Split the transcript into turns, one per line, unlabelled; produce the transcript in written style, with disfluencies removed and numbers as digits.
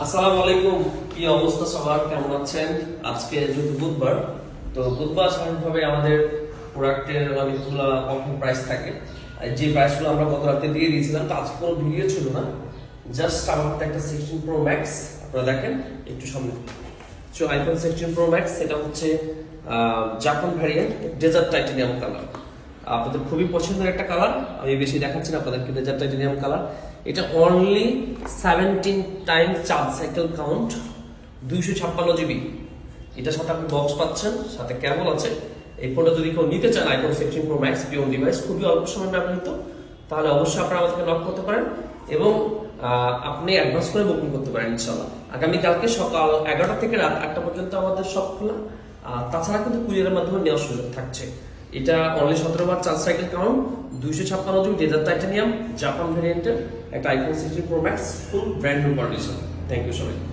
আসসালামু আলাইকুম। কি অবস্থা সবার, কেমন আছেন? আজকে যেহেতু বুধবার, তো বুধবার স্বাভাবিকভাবে আমাদের প্রোডাক্টের অনেকগুলো কম্পনি প্রাইস থাকে। আর যে প্রাইসগুলো আমরা গত রাতে দিয়ে দিয়েছিলাম, তো আজকে কোনো ভিডিও ছিল না, জাস্ট আমার হাতে একটা 16 প্রো ম্যাক্স। আপনারা দেখেন একটু সামনে, সো আইফোন 16 প্রো ম্যাক্স, এটা হচ্ছে Japan variant dessert titanium colour. আপনাদের খুবই পছন্দের একটা কালার, আমি বেশি দেখাচ্ছি না আপনাদেরকে। ডেজার্ট টাইটেনিয়াম কালার, এটা only 17 Times charge cycle count, 256 GB. এটার সাথে আপনি বক্স পাচ্ছেন, সাথে কেবল আছে। এই ফোনটা যদি কেউ নিতে চান, iPhone 16 pro max peon device, খুবই অল্প সময় ব্যবহৃত, তাহলে অবশ্যই আপনারা আমাদেরকে নক করতে পারেন এবং আপনি অ্যাডভান্স করে বুকিং করতে পারেন ইনশাআল্লাহ। আগামীকালকে সকাল 11টা থেকে রাত 8টা পর্যন্ত আমাদের সব খোলা। তাছাড়া কিন্তু কুরিয়ারের মাধ্যমে নেওয়ার সুযোগ থাকছে। এটা অনলি 17 বার charge cycle count, 256 GB desert titanium Japan ভ্যারিয়েন্টের একটা iPhone 16 pro max full brand new condition. Thank you সবাইকে।